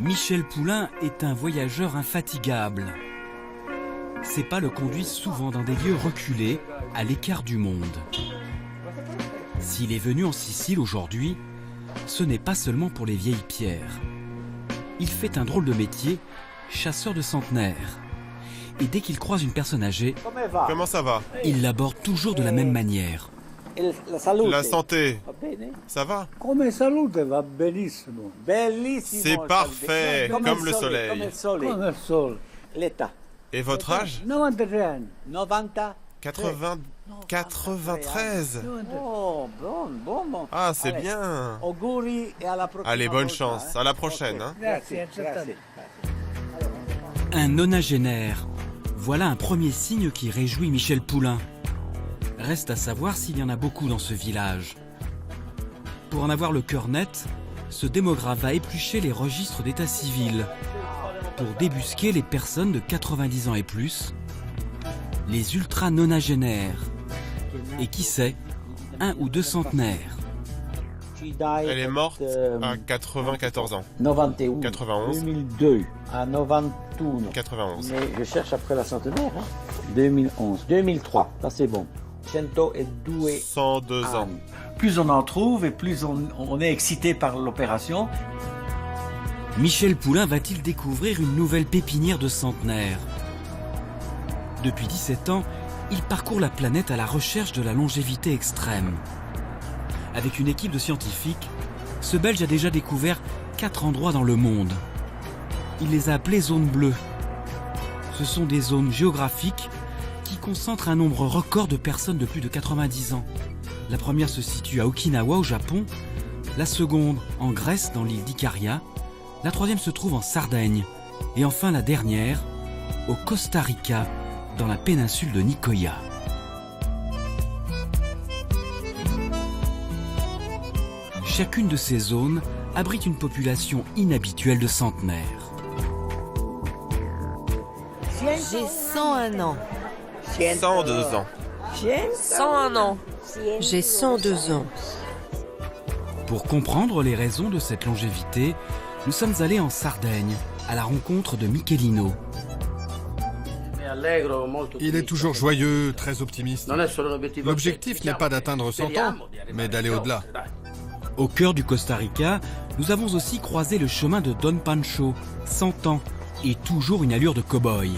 Michel Poulain est un voyageur infatigable. Ses pas le conduisent souvent dans des lieux reculés, à l'écart du monde. S'il est venu en Sicile aujourd'hui, ce n'est pas seulement pour les vieilles pierres. Il fait un drôle de métier, chasseur de centenaires. Et dès qu'il croise une personne âgée, comment ça va? Il l'aborde toujours de la même manière. La santé, ça va? C'est parfait, comme le soleil. Et votre âge? 93. Ah, c'est bien. Allez, bonne chance. À la prochaine. Hein. Un nonagénaire. Voilà un premier signe qui réjouit Michel Poulain. Reste à savoir s'il y en a beaucoup dans ce village. Pour en avoir le cœur net, ce démographe va éplucher les registres d'état civil pour débusquer les personnes de 90 ans et plus, les ultra-nonagénaires, et qui sait, un ou deux centenaires. Elle est morte à 94 ans. 91. 2002 à 91. 91. Mais je cherche après la centenaire. 2011. 2003. Ça c'est bon. 102 ans. Plus on en trouve et plus on est excité par l'opération. Michel Poulain va-t-il découvrir une nouvelle pépinière de centenaires? Depuis 17 ans, il parcourt la planète à la recherche de la longévité extrême. Avec une équipe de scientifiques, ce Belge a déjà découvert 4 endroits dans le monde. Il les a appelés zones bleues. Ce sont des zones géographiques qui concentrent un nombre record de personnes de plus de 90 ans. La première se situe à Okinawa au Japon, la seconde en Grèce dans l'île d'Ikaria, la troisième se trouve en Sardaigne et enfin la dernière au Costa Rica dans la péninsule de Nicoya. Chacune de ces zones abrite une population inhabituelle de centenaires. J'ai 101 ans. 102 ans. 101 ans. J'ai 102 ans. Pour comprendre les raisons de cette longévité, nous sommes allés en Sardaigne, à la rencontre de Michelino. Il est toujours joyeux, très optimiste. L'objectif n'est pas d'atteindre 100 ans, mais d'aller au-delà. Au cœur du Costa Rica, nous avons aussi croisé le chemin de Don Pancho, 100 ans, et toujours une allure de cow-boy.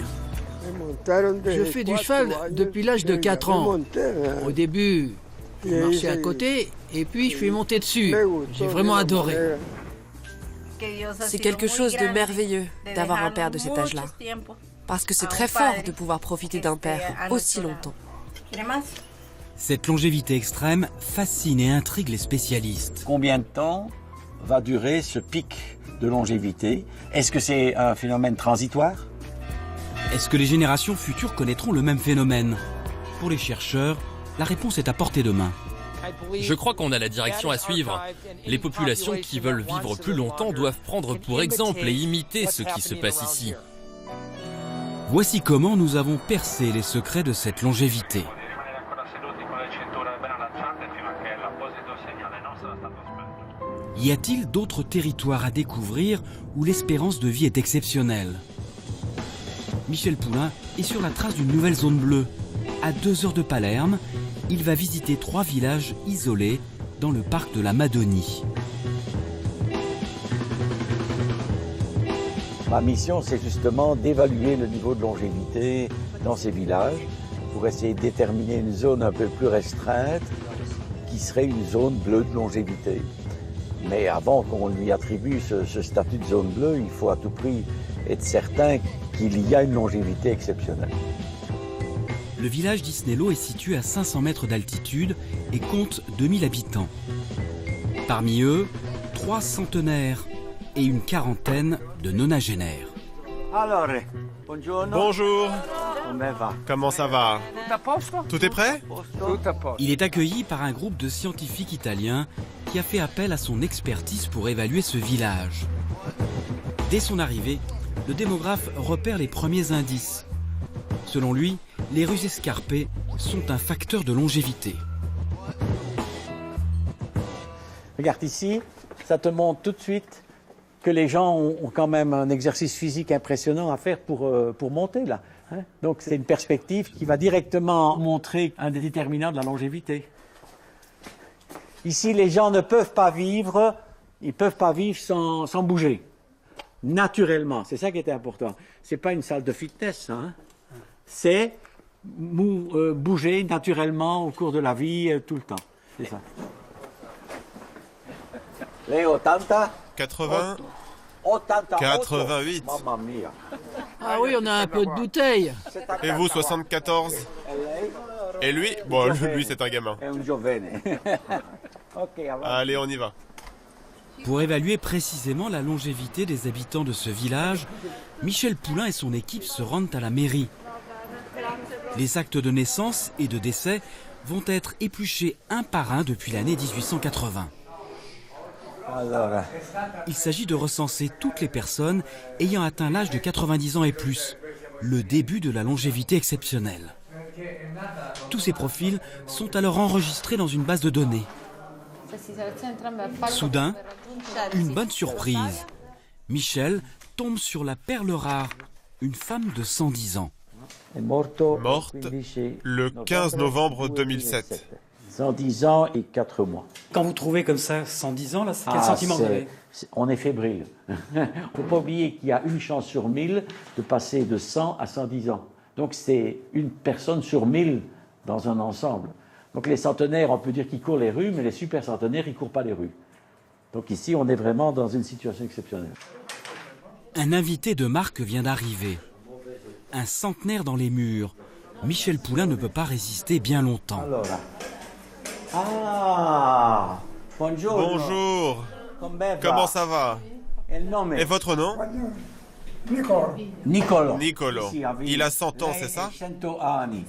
Je fais du cheval depuis l'âge de 4 ans. Au début, je marchais à côté et puis je suis monté dessus. J'ai vraiment adoré. C'est quelque chose de merveilleux d'avoir un père de cet âge-là. Parce que c'est très fort de pouvoir profiter d'un père aussi longtemps. Cette longévité extrême fascine et intrigue les spécialistes. Combien de temps va durer ce pic de longévité? Est-ce que c'est un phénomène transitoire? Est-ce que les générations futures connaîtront le même phénomène? Pour les chercheurs, la réponse est à portée de main. Je crois qu'on a la direction à suivre. Les populations qui veulent vivre plus longtemps doivent prendre pour exemple et imiter ce qui se passe ici. Voici comment nous avons percé les secrets de cette longévité. Y a-t-il d'autres territoires à découvrir où l'espérance de vie est exceptionnelle? Michel Poulain est sur la trace d'une nouvelle zone bleue. À 2 heures de Palerme, il va visiter 3 villages isolés dans le parc de la Madonie. Ma mission, c'est justement d'évaluer le niveau de longévité dans ces villages pour essayer de déterminer une zone un peu plus restreinte qui serait une zone bleue de longévité. Mais avant qu'on lui attribue ce statut de zone bleue, il faut à tout prix être certain qu'il y a une longévité exceptionnelle. Le village d'Isnello est situé à 500 mètres d'altitude et compte 2000 habitants. Parmi eux, 3 centenaires et une quarantaine de nonagénaires. Bonjour. Comment ça va? Tout est prêt? Il est accueilli par un groupe de scientifiques italiens qui a fait appel à son expertise pour évaluer ce village. Dès son arrivée, le démographe repère les premiers indices. Selon lui, les rues escarpées sont un facteur de longévité. Regarde ici, ça te montre tout de suite que les gens ont quand même un exercice physique impressionnant à faire pour monter là. Hein. Donc c'est une perspective qui va directement montrer un des déterminants de la longévité. Ici, les gens ne peuvent pas vivre, ils peuvent pas vivre sans bouger. Naturellement, c'est ça qui était important. C'est pas une salle de fitness, hein. C'est bouger naturellement au cours de la vie, tout le temps. C'est ça. Les 80 80 88. Mamma mia. Ah oui, on a un peu de bouteille. Et vous, 74? Et lui? Bon, lui, c'est un gamin. Allez, on y va. Pour évaluer précisément la longévité des habitants de ce village, Michel Poulain et son équipe se rendent à la mairie. Les actes de naissance et de décès vont être épluchés un par un depuis l'année 1880. Il s'agit de recenser toutes les personnes ayant atteint l'âge de 90 ans et plus, le début de la longévité exceptionnelle. Tous ces profils sont alors enregistrés dans une base de données. Soudain, une bonne surprise. Michel tombe sur la perle rare, une femme de 110 ans. Morte le 15 novembre 2007. 110 ans et 4 mois. Quand vous trouvez comme ça 110 ans, là, quel sentiment vous avez? On est fébrile. Il ne faut pas oublier qu'il y a une chance sur 1000 de passer de 100 à 110 ans. Donc c'est une personne sur 1000 dans un ensemble. Donc les centenaires, on peut dire qu'ils courent les rues, mais les super centenaires, ils ne courent pas les rues. Donc ici, on est vraiment dans une situation exceptionnelle. Un invité de marque vient d'arriver. Un centenaire dans les murs. Michel Poulain ne peut pas résister bien longtemps. Ah, bonjour. Bonjour. Comment ça va? Et votre nom? Nicolo. Il a 100 ans, c'est ça?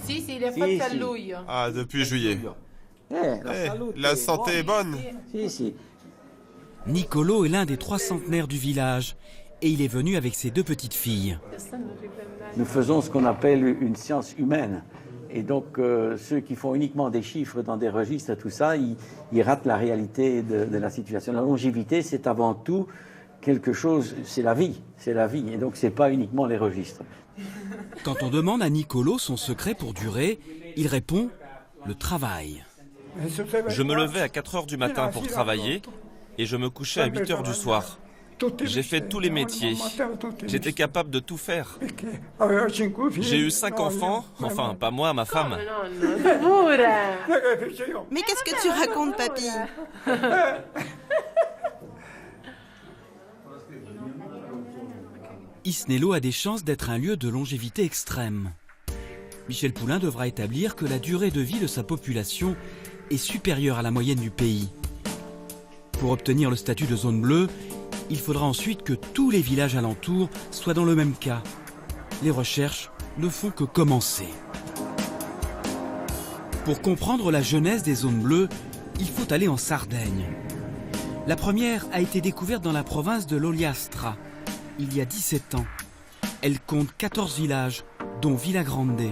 Si, il est fait à lui. Ah, depuis juillet. La santé est bonne? Si. Nicolo est l'un des 3 centenaires du village et il est venu avec ses 2 petites filles. Nous faisons ce qu'on appelle une science humaine. Et donc, ceux qui font uniquement des chiffres dans des registres, tout ça, ils ratent la réalité de la situation. La longévité, c'est avant tout quelque chose, c'est la vie. Et donc, c'est pas uniquement les registres. Quand on demande à Nicolo son secret pour durer, il répond « le travail ». Je me levais à 4 heures du matin pour travailler et je me couchais à 8 heures du soir. J'ai fait tous les métiers. J'étais capable de tout faire. J'ai eu 5 enfants, enfin pas moi, ma femme. Mais qu'est-ce que tu racontes, papy? Isnello a des chances d'être un lieu de longévité extrême. Michel Poulain devra établir que la durée de vie de sa population est supérieure à la moyenne du pays. Pour obtenir le statut de zone bleue, il faudra ensuite que tous les villages alentours soient dans le même cas. Les recherches ne font que commencer. Pour comprendre la genèse des zones bleues, il faut aller en Sardaigne. La première a été découverte dans la province de l'Ogliastra, il y a 17 ans. Elle compte 14 villages, dont Villagrande.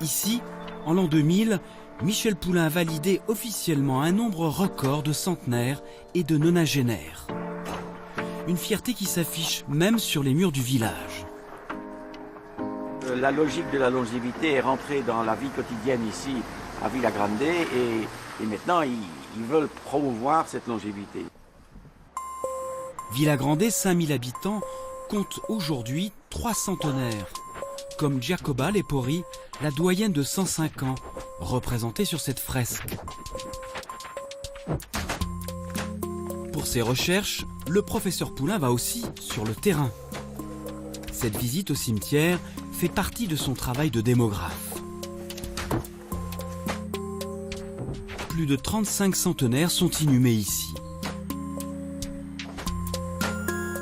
Ici, en l'an 2000, Michel Poulain a validé officiellement un nombre record de centenaires et de nonagénaires. Une fierté qui s'affiche même sur les murs du village. La logique de la longévité est rentrée dans la vie quotidienne ici à Villagrande et maintenant ils veulent promouvoir cette longévité. Villagrande, 5000 habitants, compte aujourd'hui 3 centenaires, comme Giacoba Lepori, la doyenne de 105 ans, représentée sur cette fresque. Pour ses recherches, le professeur Poulain va aussi sur le terrain. Cette visite au cimetière fait partie de son travail de démographe. Plus de 35 centenaires sont inhumés ici.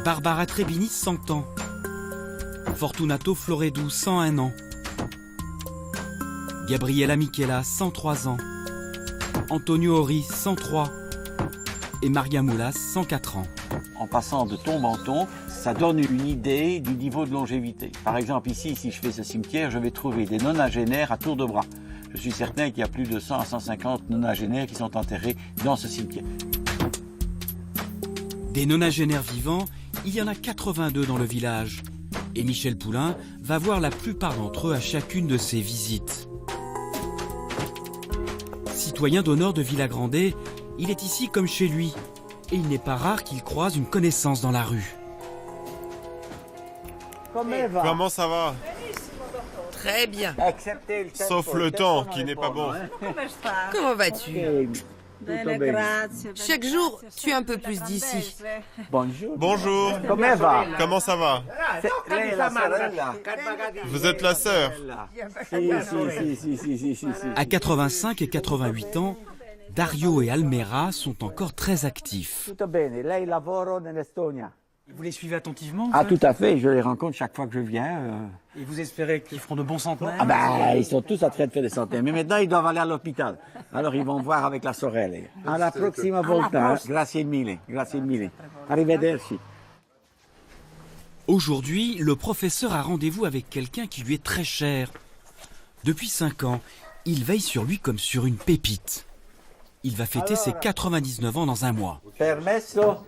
Barbara Trebini, 100 ans. Fortunato Floredou, 101 ans. Gabriella Michela, 103 ans. Antonio Ori, 103. Et Maria Moulas, 104 ans. En passant de tombe en tombe, ça donne une idée du niveau de longévité. Par exemple, ici, si je fais ce cimetière, je vais trouver des nonagénaires à tour de bras. Je suis certain qu'il y a plus de 100 à 150 nonagénaires qui sont enterrés dans ce cimetière. Des nonagénaires vivants, il y en a 82 dans le village. Et Michel Poulain va voir la plupart d'entre eux à chacune de ses visites. Citoyen d'honneur de Villagrande, il est ici comme chez lui. Et il n'est pas rare qu'il croise une connaissance dans la rue. Comment ça va? Très bien. Sauf le temps qui n'est pas bon. Comment vas-tu? Chaque jour, tu es un peu plus d'ici. Bonjour. Comment ça va? Vous êtes la sœur? À 85 et 88 ans, Dario et Almera sont encore très actifs. Vous les suivez attentivement? Ah, tout à fait, je les rencontre chaque fois que je viens. Et vous espérez qu'ils feront de bons centenaires? Ah ben, ils sont tous en train de faire des centenaires. Mais maintenant, ils doivent aller à l'hôpital. Alors, ils vont voir avec la sorelle. Alla prossima volta. Grazie mille. Grazie mille. Arrivederci. Aujourd'hui, le professeur a rendez-vous avec quelqu'un qui lui est très cher. Depuis 5 ans, il veille sur lui comme sur une pépite. Il va fêter ses 99 ans dans un mois. Permesso?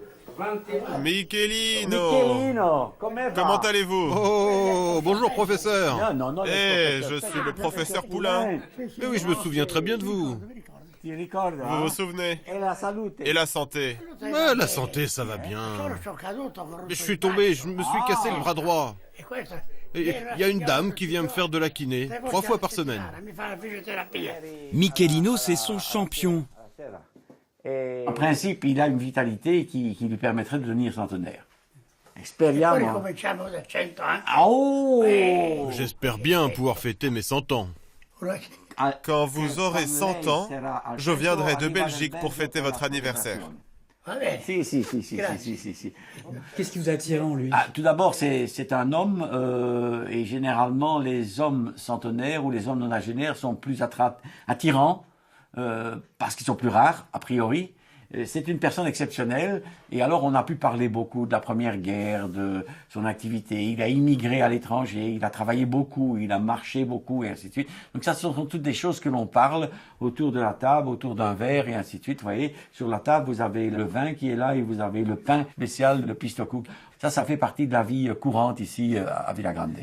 Michelino, comment allez-vous? Oh, bonjour professeur. Je suis le professeur Poulain. Mais oui, je me souviens très bien de vous. Vous vous souvenez? Et la santé? La santé, ça va bien. Mais je suis tombé, je me suis cassé le bras droit. Et il y a une dame qui vient me faire de la kiné 3 fois par semaine. Michelino, c'est son champion. En principe, il a une vitalité qui lui permettrait de devenir centenaire. Speriamo. Oh! J'espère bien pouvoir fêter mes 100 ans. Quand vous aurez 100 ans, je viendrai de Belgique pour fêter votre anniversaire. Si. Qu'est-ce qui vous attire en lui? Tout d'abord, c'est un homme, et généralement, les hommes centenaires ou les hommes nonagénaires sont plus attirants, parce qu'ils sont plus rares, a priori. C'est une personne exceptionnelle, et alors on a pu parler beaucoup de la Première Guerre, de son activité. Il a immigré à l'étranger, il a travaillé beaucoup, il a marché beaucoup, et ainsi de suite. Donc ça, ce sont toutes des choses que l'on parle autour de la table, autour d'un verre, et ainsi de suite. Vous voyez, sur la table, vous avez le vin qui est là, et vous avez le pain spécial, le pistocou. Ça fait partie de la vie courante ici à Villagrande.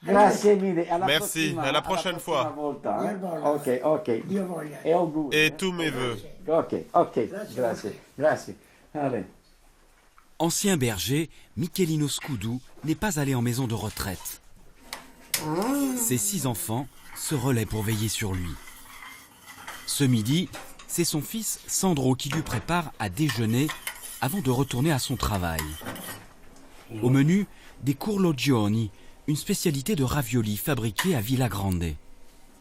Merci, à la prochaine fois. Ok. Et tous mes vœux. Ok, grazie. Allez. Ancien berger, Michelino Scudu n'est pas allé en maison de retraite. Ses 6 enfants se relaient pour veiller sur lui. Ce midi, c'est son fils Sandro qui lui prépare à déjeuner avant de retourner à son travail. Au menu, des curlogioni, une spécialité de ravioli fabriquée à Villagrande.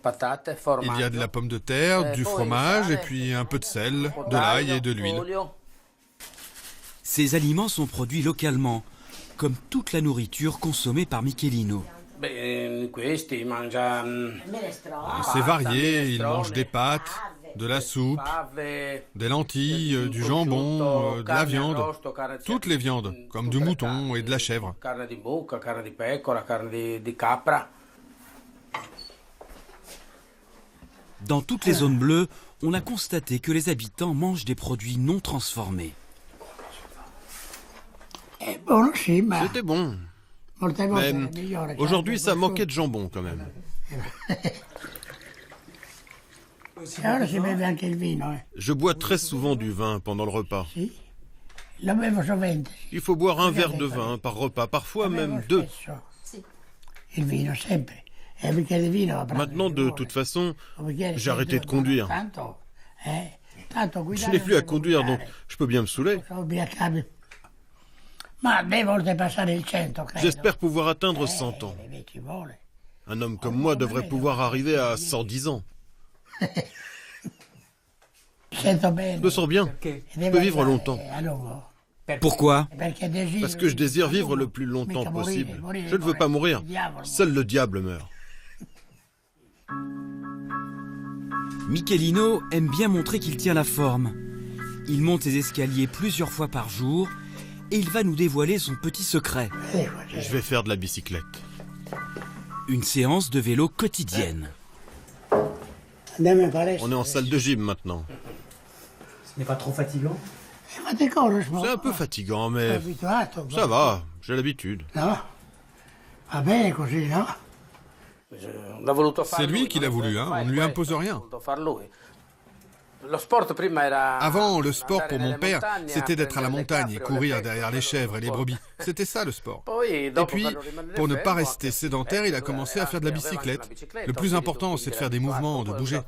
Il y a de la pomme de terre, du fromage et puis un peu de sel, de l'ail et de l'huile. Ces aliments sont produits localement, comme toute la nourriture consommée par Michelino. C'est varié, il mange des pâtes, de la soupe, des lentilles, du jambon, de la viande, toutes les viandes, comme du mouton et de la chèvre. Dans toutes les zones bleues, on a constaté que les habitants mangent des produits non transformés. C'était bon. Mais aujourd'hui, ça manquait de jambon quand même. Je bois très souvent du vin pendant le repas. Il faut boire un verre de vin par repas, parfois même 2. Maintenant, de toute façon, j'ai arrêté de conduire. Je n'ai plus à conduire, donc je peux bien me saouler. J'espère pouvoir atteindre 100 ans. Un homme comme moi devrait pouvoir arriver à 110 ans. Je me sens bien. Je peux vivre longtemps. Pourquoi? Parce que je désire vivre le plus longtemps possible. Je ne veux pas mourir. Seul le diable meurt. Michelino aime bien montrer qu'il tient la forme. Il monte ses escaliers plusieurs fois par jour et il va nous dévoiler son petit secret. Je vais faire de la bicyclette. Une séance de vélo quotidienne. On est en salle de gym maintenant. Ce n'est pas trop fatigant? C'est un peu fatigant, mais ça va, j'ai l'habitude. C'est lui qui l'a voulu, hein, on ne lui impose rien. Avant, le sport pour mon père, c'était d'être à la montagne et courir derrière les chèvres et les brebis. C'était ça le sport. Et puis, pour ne pas rester sédentaire, il a commencé à faire de la bicyclette. Le plus important, c'est de faire des mouvements, de bouger.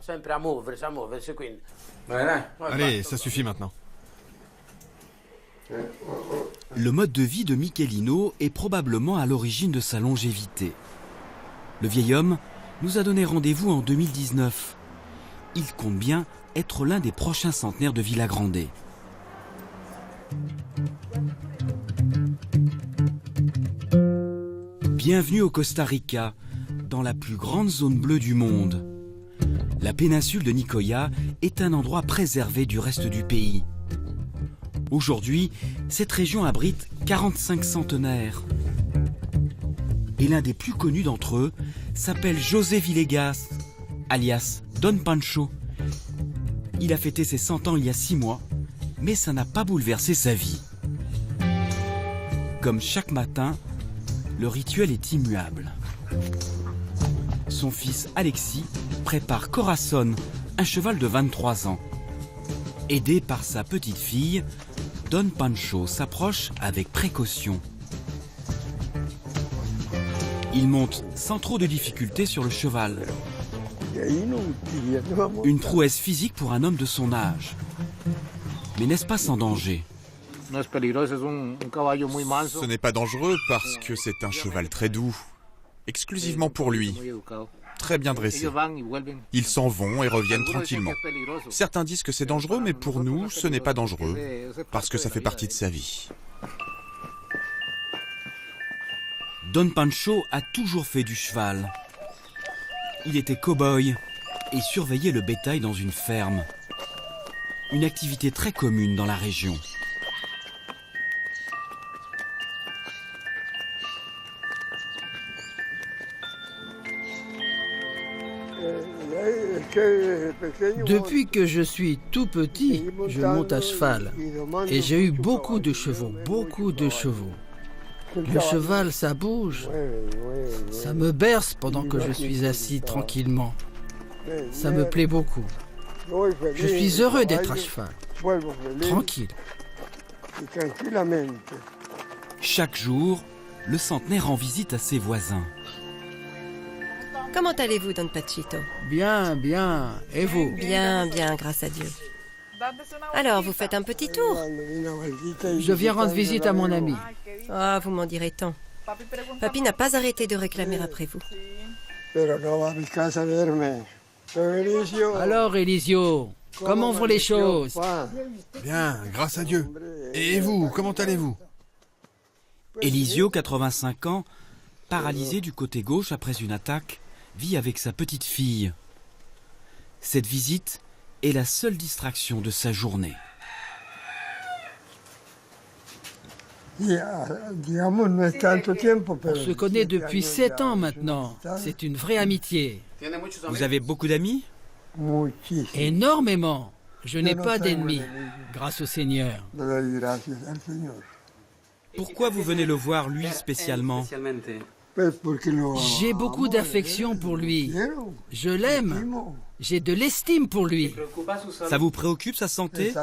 Allez, ça suffit maintenant. Le mode de vie de Michelino est probablement à l'origine de sa longévité. Le vieil homme nous a donné rendez-vous en 2019. Il compte bien être l'un des prochains centenaires de Villa Grande. Bienvenue au Costa Rica, dans la plus grande zone bleue du monde. La péninsule de Nicoya est un endroit préservé du reste du pays. Aujourd'hui, cette région abrite 45 centenaires. Et l'un des plus connus d'entre eux s'appelle José Villegas, alias Don Pancho. Il a fêté ses 100 ans il y a 6 mois, mais ça n'a pas bouleversé sa vie. Comme chaque matin, le rituel est immuable. Son fils Alexis prépare Corazon, un cheval de 23 ans. Aidé par sa petite fille, Don Pancho s'approche avec précaution. Il monte sans trop de difficulté sur le cheval. Une prouesse physique pour un homme de son âge. Mais n'est-ce pas sans danger? Ce n'est pas dangereux parce que c'est un cheval très doux, exclusivement pour lui, très bien dressé. Ils s'en vont et reviennent tranquillement. Certains disent que c'est dangereux, mais pour nous, ce n'est pas dangereux, parce que ça fait partie de sa vie. Don Pancho a toujours fait du cheval. Il était cow-boy et surveillait le bétail dans une ferme. Une activité très commune dans la région. Depuis que je suis tout petit, je monte à cheval. Et j'ai eu beaucoup de chevaux, beaucoup de chevaux. Le cheval, ça bouge. Ça me berce pendant que je suis assis tranquillement. Ça me plaît beaucoup. Je suis heureux d'être à cheval. Tranquille. Chaque jour, le centenaire rend visite à ses voisins. Comment allez-vous, Don Pachito? Bien, bien. Et vous? Bien, bien, grâce à Dieu. Alors, vous faites un petit tour? Je viens rendre visite à mon ami. Ah, vous m'en direz tant. Papy n'a pas arrêté de réclamer après vous. Alors, Elisio, comment vont les choses? Bien, grâce à Dieu. Et vous, comment allez-vous? Elisio, 85 ans, paralysé du côté gauche après une attaque, vit avec sa petite fille. Cette visite est la seule distraction de sa journée. On se connaît depuis 7 ans maintenant. C'est une vraie amitié. Vous avez beaucoup d'amis? Énormément. Je n'ai pas d'ennemis, grâce au Seigneur. Pourquoi vous venez le voir, lui, spécialement? J'ai beaucoup d'affection pour lui. Je l'aime. J'ai de l'estime pour lui. Ça vous préoccupe, sa santé?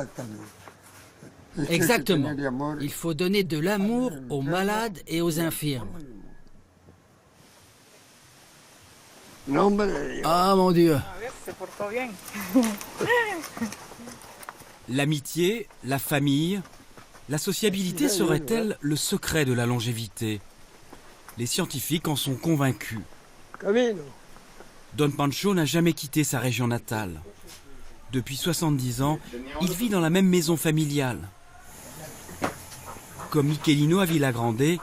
Exactement. Il faut donner de l'amour aux malades et aux infirmes. Ah, mon Dieu. L'amitié, la famille, la sociabilité serait-elle le secret de la longévité? Les scientifiques en sont convaincus. Don Pancho n'a jamais quitté sa région natale. Depuis 70 ans, il vit dans la même maison familiale. Comme Michelino à Villa Grande,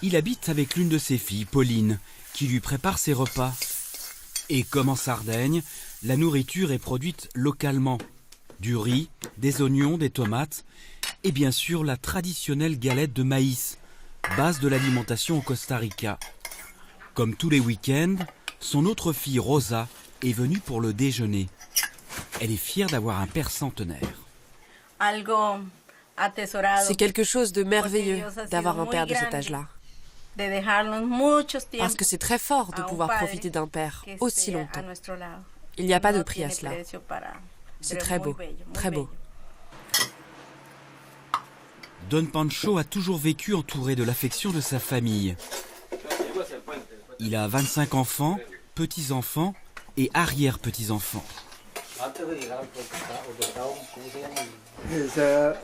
il habite avec l'une de ses filles, Pauline, qui lui prépare ses repas. Et comme en Sardaigne, la nourriture est produite localement. Du riz, des oignons, des tomates et bien sûr la traditionnelle galette de maïs, base de l'alimentation au Costa Rica. Comme tous les week-ends, son autre fille Rosa est venue pour le déjeuner. Elle est fière d'avoir un père centenaire. C'est quelque chose de merveilleux d'avoir un père de cet âge-là. Parce que c'est très fort de pouvoir profiter d'un père aussi longtemps. Il n'y a pas de prix à cela. C'est très beau, très beau. Don Pancho a toujours vécu entouré de l'affection de sa famille. Il a 25 enfants, petits-enfants et arrière-petits-enfants.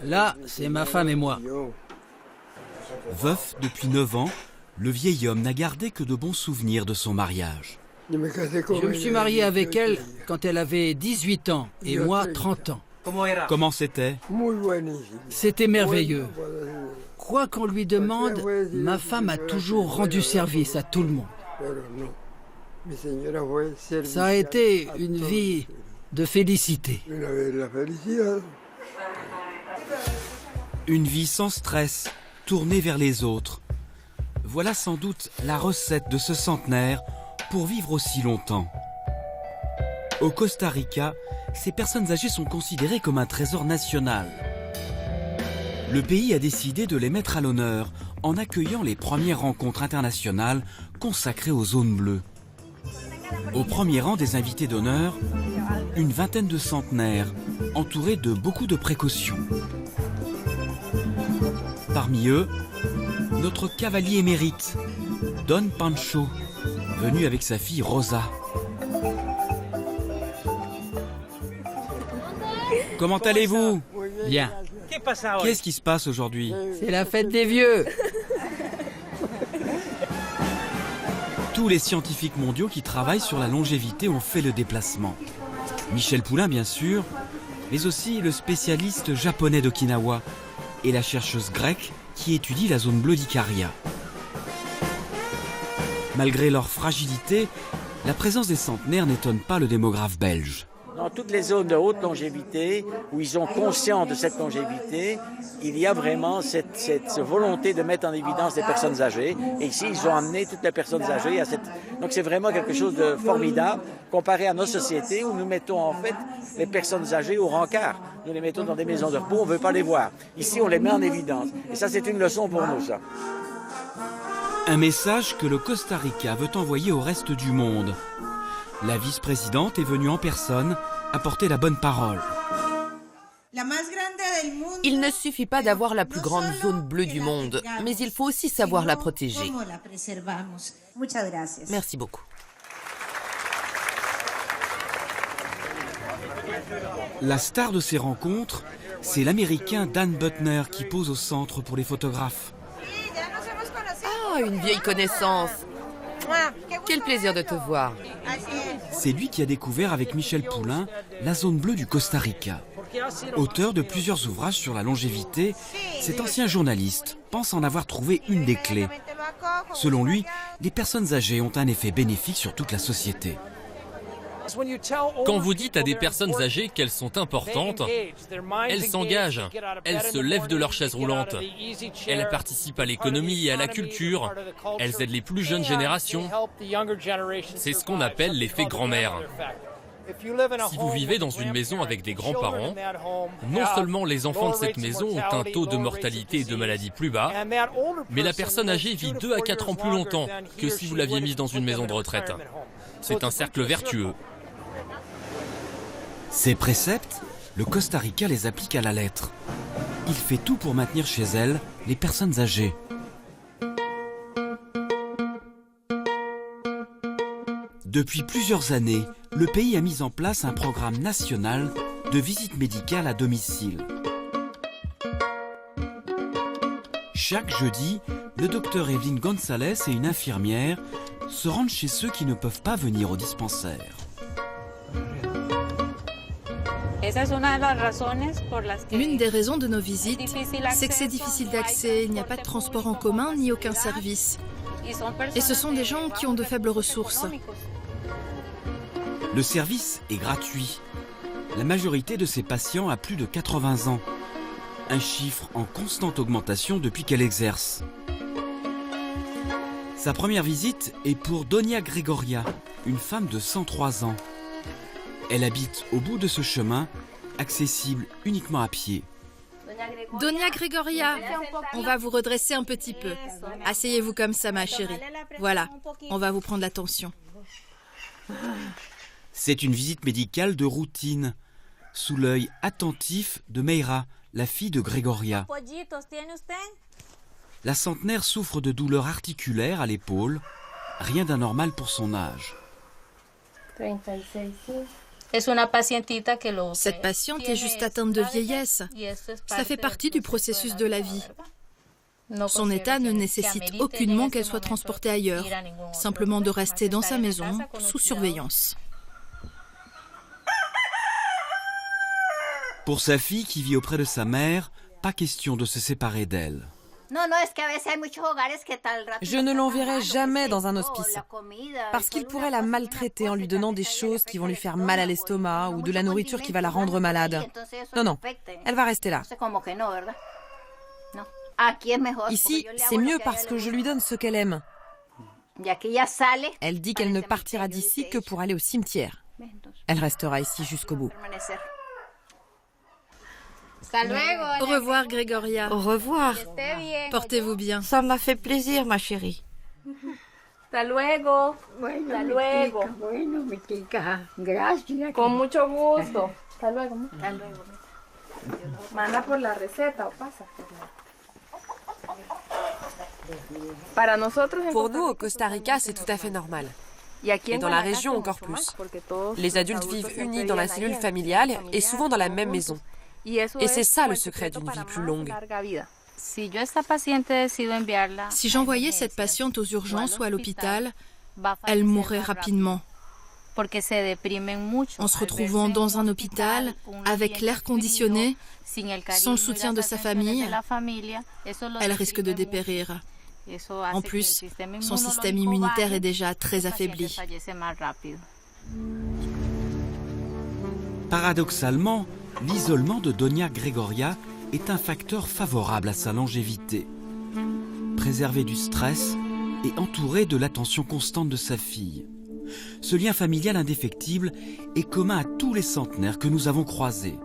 Là, c'est ma femme et moi. Veuf depuis 9 ans, le vieil homme n'a gardé que de bons souvenirs de son mariage. Je me suis marié avec elle quand elle avait 18 ans et moi 30 ans. Comment c'était? C'était merveilleux. Quoi qu'on lui demande, ma femme a toujours rendu service à tout le monde. Ça a été une vie de félicité. Une vie sans stress, tournée vers les autres. Voilà sans doute la recette de ce centenaire pour vivre aussi longtemps. Au Costa Rica, ces personnes âgées sont considérées comme un trésor national. Le pays a décidé de les mettre à l'honneur en accueillant les premières rencontres internationales consacrées aux zones bleues. Au premier rang des invités d'honneur, une vingtaine de centenaires, entourés de beaucoup de précautions. Parmi eux, notre cavalier émérite, Don Pancho, venu avec sa fille Rosa. Comment allez-vous? Bien. Qu'est-ce qui se passe aujourd'hui? C'est la fête des vieux. Tous les scientifiques mondiaux qui travaillent sur la longévité ont fait le déplacement. Michel Poulain, bien sûr, mais aussi le spécialiste japonais d'Okinawa et la chercheuse grecque qui étudie la zone bleue d'Icaria. Malgré leur fragilité, la présence des centenaires n'étonne pas le démographe belge. Dans toutes les zones de haute longévité, où ils sont conscients de cette longévité, il y a vraiment cette volonté de mettre en évidence les personnes âgées. Et ici, ils ont amené toutes les personnes âgées à cette... Donc c'est vraiment quelque chose de formidable, comparé à nos sociétés, où nous mettons en fait les personnes âgées au rencard. Nous les mettons dans des maisons de repos, on ne veut pas les voir. Ici, on les met en évidence. Et ça, c'est une leçon pour nous, ça. Un message que le Costa Rica veut envoyer au reste du monde. La vice-présidente est venue en personne apporter la bonne parole. Il ne suffit pas d'avoir la plus grande zone bleue du monde, mais il faut aussi savoir la protéger. Merci beaucoup. La star de ces rencontres, c'est l'Américain Dan Butner qui pose au centre pour les photographes. Ah, une vieille connaissance. Quel plaisir de te voir. C'est lui qui a découvert avec Michel Poulain la zone bleue du Costa Rica. Auteur de plusieurs ouvrages sur la longévité, cet ancien journaliste pense en avoir trouvé une des clés. Selon lui, les personnes âgées ont un effet bénéfique sur toute la société. Quand vous dites à des personnes âgées qu'elles sont importantes, elles s'engagent, elles se lèvent de leur chaise roulante, elles participent à l'économie et à la culture, elles aident les plus jeunes générations. C'est ce qu'on appelle l'effet grand-mère. Si vous vivez dans une maison avec des grands-parents, non seulement les enfants de cette maison ont un taux de mortalité et de maladie plus bas, mais la personne âgée vit 2 à 4 ans plus longtemps que si vous l'aviez mise dans une maison de retraite. C'est un cercle vertueux. Ces préceptes, le Costa Rica les applique à la lettre. Il fait tout pour maintenir chez elle les personnes âgées. Depuis plusieurs années, le pays a mis en place un programme national de visite médicale à domicile. Chaque jeudi, le docteur Evelyn Gonzalez et une infirmière se rendent chez ceux qui ne peuvent pas venir au dispensaire. L'une des raisons de nos visites, c'est que c'est difficile d'accès, il n'y a pas de transport en commun ni aucun service. Et ce sont des gens qui ont de faibles ressources. Le service est gratuit. La majorité de ces patients a plus de 80 ans. Un chiffre en constante augmentation depuis qu'elle exerce. Sa première visite est pour Doña Gregoria, une femme de 103 ans. Elle habite au bout de ce chemin, accessible uniquement à pied. Doña Gregoria, on va vous redresser un petit peu. Asseyez-vous comme ça, ma chérie. Voilà, on va vous prendre la tension. C'est une visite médicale de routine, sous l'œil attentif de Meira, la fille de Gregoria. La centenaire souffre de douleurs articulaires à l'épaule, rien d'anormal pour son âge. Cette patiente est juste atteinte de vieillesse. Ça fait partie du processus de la vie. Son état ne nécessite aucunement qu'elle soit transportée ailleurs, simplement de rester dans sa maison, sous surveillance. Pour sa fille qui vit auprès de sa mère, pas question de se séparer d'elle. Je ne l'enverrai jamais dans un hospice, parce qu'il pourrait la maltraiter en lui donnant des choses qui vont lui faire mal à l'estomac ou de la nourriture qui va la rendre malade. Non, elle va rester là. Ici, c'est mieux parce que je lui donne ce qu'elle aime. Elle dit qu'elle ne partira d'ici que pour aller au cimetière. Elle restera ici jusqu'au bout. Au revoir, Gregoria. Au revoir. Portez-vous bien. Ça m'a fait plaisir, ma chérie. Hasta luego. Hasta luego. Bueno, mi tica. Gracias. Con mucho gusto. Hasta luego. Hasta luego. Manda por la receta o pasa. Pour nous, au Costa Rica, c'est tout à fait normal. Et dans la région, encore plus. Les adultes vivent unis dans la cellule familiale et souvent dans la même maison. Et c'est ça le secret d'une vie plus longue. Si j'envoyais cette patiente aux urgences ou à l'hôpital, elle mourrait rapidement. En se retrouvant dans un hôpital, avec l'air conditionné, sans le soutien de sa famille, elle risque de dépérir. En plus, son système immunitaire est déjà très affaibli. Paradoxalement, l'isolement de Doña Gregoria est un facteur favorable à sa longévité. Préservée du stress et entourée de l'attention constante de sa fille. Ce lien familial indéfectible est commun à tous les centenaires que nous avons croisés.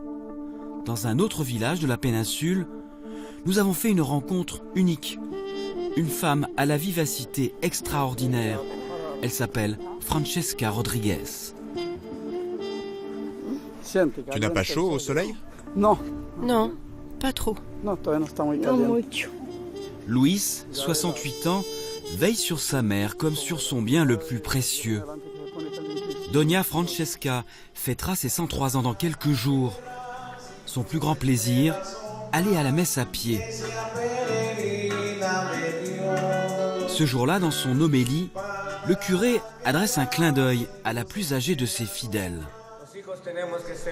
Dans un autre village de la péninsule, nous avons fait une rencontre unique. Une femme à la vivacité extraordinaire. Elle s'appelle Francesca Rodriguez. Tu n'as pas chaud au soleil? Non, pas trop. Luis, 68 ans, veille sur sa mère comme sur son bien le plus précieux. Doña Francesca fêtera ses 103 ans dans quelques jours. Son plus grand plaisir, aller à la messe à pied. Ce jour-là, dans son homélie, le curé adresse un clin d'œil à la plus âgée de ses fidèles.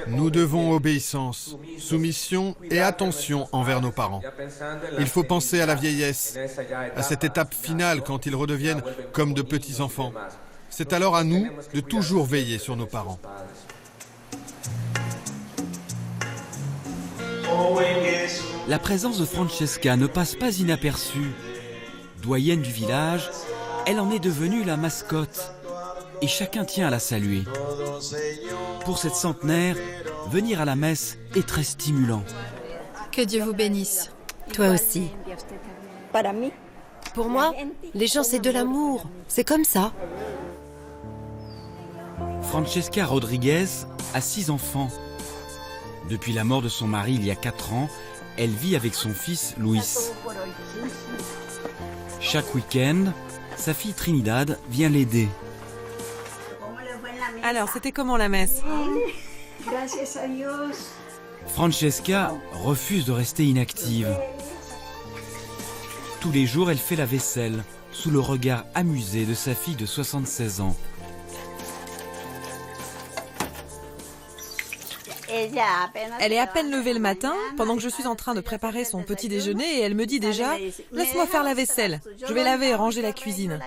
Nous devons obéissance, soumission et attention envers nos parents. Il faut penser à la vieillesse, à cette étape finale quand ils redeviennent comme de petits enfants. C'est alors à nous de toujours veiller sur nos parents. La présence de Francesca ne passe pas inaperçue. Doyenne du village, elle en est devenue la mascotte. Et chacun tient à la saluer. Pour cette centenaire, venir à la messe est très stimulant. Que Dieu vous bénisse. Toi aussi. Pour moi, les gens, c'est de l'amour. C'est comme ça. Francesca Rodriguez a 6 enfants. Depuis la mort de son mari il y a 4 ans, elle vit avec son fils Luis. Chaque week-end, sa fille Trinidad vient l'aider. Alors, c'était comment la messe? Francesca refuse de rester inactive. Tous les jours, elle fait la vaisselle, sous le regard amusé de sa fille de 76 ans. Elle est à peine levée le matin, pendant que je suis en train de préparer son petit déjeuner, et elle me dit déjà « Laisse-moi faire la vaisselle, je vais laver et ranger la cuisine. »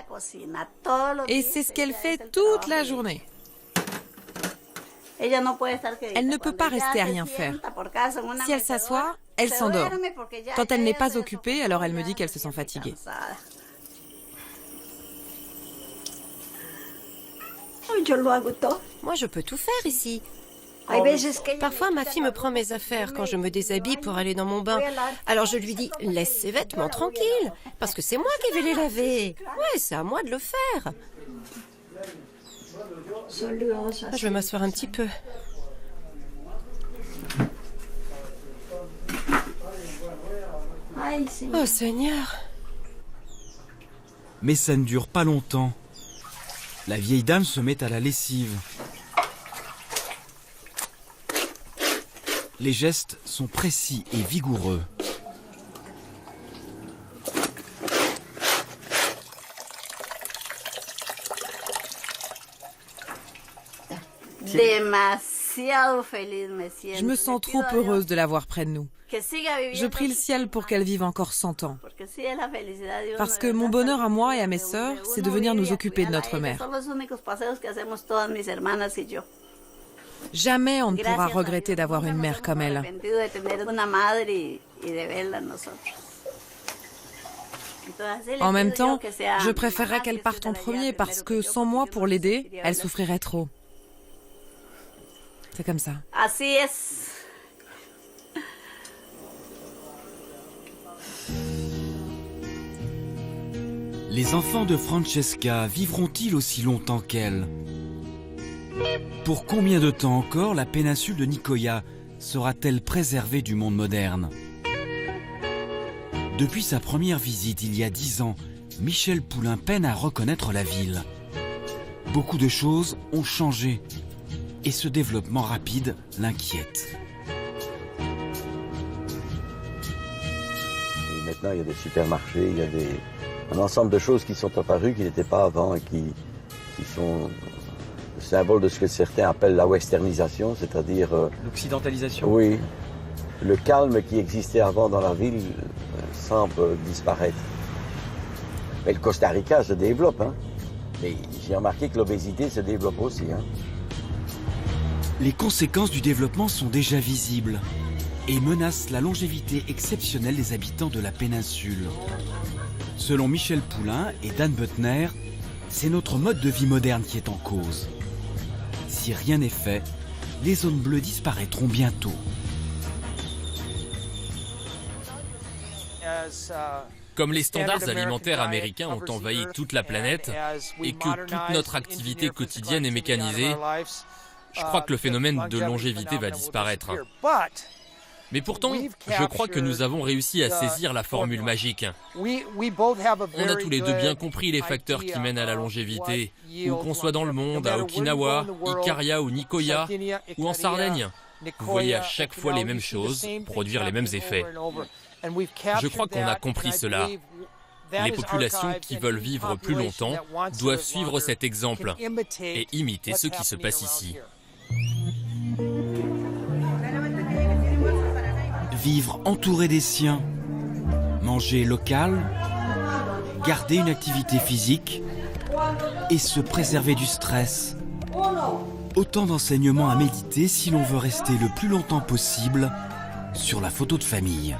Et c'est ce qu'elle fait toute la journée. Elle ne peut pas rester à rien faire. Si elle s'assoit, elle s'endort. Quand elle n'est pas occupée, alors elle me dit qu'elle se sent fatiguée. Moi, je peux tout faire ici. Parfois, ma fille me prend mes affaires quand je me déshabille pour aller dans mon bain. Alors je lui dis, laisse ses vêtements tranquilles, parce que c'est moi qui vais les laver. Ouais, c'est à moi de le faire. Je vais m'asseoir un petit peu. Oh Seigneur. Mais ça ne dure pas longtemps. La vieille dame se met à la lessive. Les gestes sont précis et vigoureux. Je me sens trop heureuse de l'avoir près de nous. Je prie le ciel pour qu'elle vive encore 100 ans. Parce que mon bonheur à moi et à mes sœurs, c'est de venir nous occuper de notre mère. Jamais on ne pourra regretter d'avoir une mère comme elle. En même temps, je préférerais qu'elle parte en premier parce que sans moi pour l'aider, elle souffrirait trop. C'est comme ça. Les enfants de Francesca vivront-ils aussi longtemps qu'elle? Pour combien de temps encore la péninsule de Nicoya sera-t-elle préservée du monde moderne? Depuis sa première visite il y a 10 ans, Michel Poulain peine à reconnaître la ville. Beaucoup de choses ont changé et ce développement rapide l'inquiète. Et maintenant, il y a des supermarchés, il y a un ensemble de choses qui sont apparues qui n'étaient pas avant et qui sont le symbole de ce que certains appellent la westernisation, c'est-à-dire... L'occidentalisation. Oui. Le calme qui existait avant dans la ville semble disparaître. Mais le Costa Rica se développe, hein. Mais j'ai remarqué que l'obésité se développe aussi, hein. Les conséquences du développement sont déjà visibles et menacent la longévité exceptionnelle des habitants de la péninsule. Selon Michel Poulain et Dan Buettner, c'est notre mode de vie moderne qui est en cause. Si rien n'est fait, les zones bleues disparaîtront bientôt. Comme les standards alimentaires américains ont envahi toute la planète et que toute notre activité quotidienne est mécanisée, je crois que le phénomène de longévité va disparaître. Mais pourtant, je crois que nous avons réussi à saisir la formule magique. On a tous les deux bien compris les facteurs qui mènent à la longévité, où qu'on soit dans le monde, à Okinawa, Ikaria ou Nicoya, ou en Sardaigne. Vous voyez à chaque fois les mêmes choses, produire les mêmes effets. Je crois qu'on a compris cela. Les populations qui veulent vivre plus longtemps doivent suivre cet exemple et imiter ce qui se passe ici. Vivre entouré des siens, manger local, garder une activité physique et se préserver du stress. Autant d'enseignements à méditer si l'on veut rester le plus longtemps possible sur la photo de famille.